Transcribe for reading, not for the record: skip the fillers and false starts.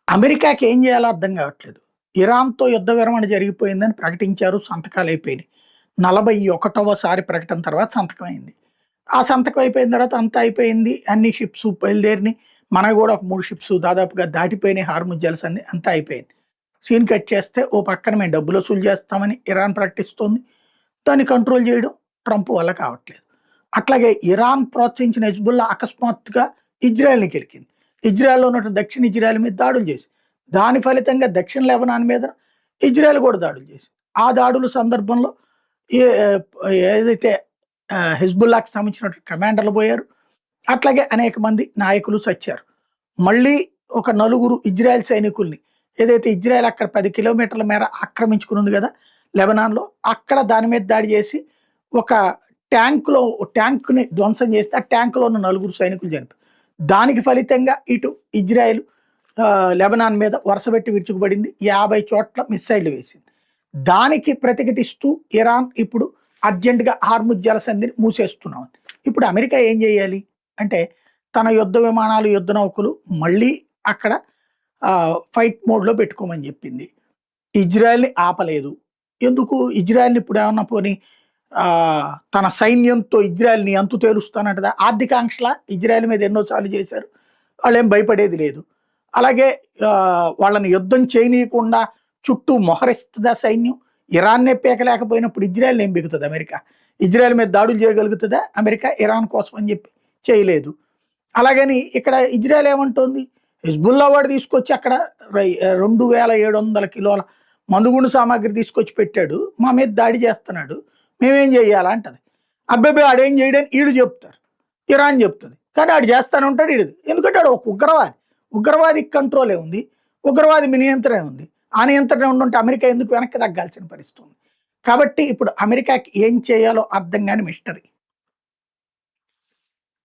అమెరికాకి ఏం చేయాలో అర్థం కావట్లేదు. ఇరాన్‌తో యుద్ధ విరమణ జరిగిపోయిందని ప్రకటించారు. సంతకాలయిపోయినాయి. 41వ ప్రకటన తర్వాత సంతకం అయింది. ఆ సంతకం అయిపోయిన తర్వాత అంతా అయిపోయింది. అన్ని షిప్స్ బయలుదేరినియి. మనవి కూడా ఒక 3 షిప్స్ దాదాపుగా దాటిపోయినాయి. హార్ముజ్ జలసంధి అంతా అయిపోయింది. సీన్ కట్ చేస్తే ఓ పక్కన మేము డబ్బులు వసూలు చేస్తామని ఇరాన్ ప్రకటిస్తోంది. దాన్ని కంట్రోల్ చేయడం ట్రంప్ వల్ల కావట్లేదు. అట్లాగే ఇరాన్ ప్రోత్సహించిన హెజ్బుల్లా అకస్మాత్తుగా ఇజ్రాయెల్‌ని గెలికింది. ఇజ్రాయెల్‌లో ఉన్నటువంటి దక్షిణ ఇజ్రాయెల్ మీద దాడులు చేసి, దాని ఫలితంగా దక్షిణ లెబనాన్ మీద ఇజ్రాయెల్ కూడా దాడులు చేసింది. ఆ దాడుల సందర్భంలో ఏ ఏదైతే హెజ్బుల్లాకి సంబంధించినటువంటి కమాండర్లు పోయారు. అట్లాగే అనేక మంది నాయకులు చచ్చారు. మళ్ళీ ఒక నలుగురు ఇజ్రాయెల్ సైనికుల్ని ఏదైతే ఇజ్రాయెల్ అక్కడ 10 కిలోమీటర్ల మేర ఆక్రమించుకుని ఉంది కదా లెబనాన్‌లో, అక్కడ దాని మీద దాడి చేసి ఒక ట్యాంక్‌ని ధ్వంసం చేస్తే ఆ ట్యాంక్‌లో ఉన్న నలుగురు సైనికులు చనిపోయారు. దానికి ఫలితంగా ఇటు ఇజ్రాయెల్ లెబనాన్ మీద వరుసబెట్టి విరుచుకుపడింది. 50 చోట్ల మిస్సైళ్లు వేసింది. దానికి ప్రతిఘటిస్తూ ఇరాన్ ఇప్పుడు అర్జెంట్‌గా హార్ముజ్ జలసంధిని మూసేస్తున్నాం. ఇప్పుడు అమెరికా ఏం చేయాలి అంటే తన యుద్ధ విమానాలు, యుద్ధ నౌకలు మళ్ళీ అక్కడ ఫైట్ మోడ్‌లో పెట్టుకోమని చెప్పింది. ఇజ్రాయెల్‌ని ఆపలేదు. ఎందుకు ఇజ్రాయెల్‌ని ఇప్పుడు ఏమన్నా పోనీ తన సైన్యంతో ఇజ్రాయెల్‌ని అంతు తేలుస్తానంటదా? ఆర్థిక ఆంక్షల ఇజ్రాయెల్ మీద ఎన్నో సార్లు చేశారు. వాళ్ళేం భయపడేది లేదు. అలాగే వాళ్ళని యుద్ధం చేయనీయకుండా చుట్టూ మొహరిస్తుందా సైన్యం? ఇరాన్నే పీకలేకపోయినప్పుడు ఇజ్రాయెల్ ఏం బిగుతుంది అమెరికా? ఇజ్రాయెల్ మీద దాడులు చేయగలుగుతుందా అమెరికా? ఇరాన్ కోసం అని చెప్పి చేయలేదు. అలాగని ఇక్కడ ఇజ్రాయెల్ ఏమంటోంది? హిజ్బుల్లా వాడు తీసుకొచ్చి అక్కడ 2700 కిలోల మందుగుండు సామాగ్రి తీసుకొచ్చి పెట్టాడు. మా మీద దాడి చేస్తున్నాడు. మేమేం చేయాలా అంటది. అబ్బాయి ఆడేం చేయడని ఈడు చెప్తారు. ఇరాన్ చెప్తుంది. కానీ ఆడు చేస్తానే ఉంటాడు ఈడు. ఎందుకంటే ఆడు ఒక ఉగ్రవాది. ఉగ్రవాది కంట్రోలే ఉంది. ఉగ్రవాది నియంత్రణ ఉంది. ఆ నియంత్రణ ఉండుంటే అమెరికా ఎందుకు వెనక్కి తగ్గాల్సిన పరిస్థితి ఉంది. కాబట్టి ఇప్పుడు అమెరికాకి ఏం చేయాలో అర్థం కాని మిస్టరీ.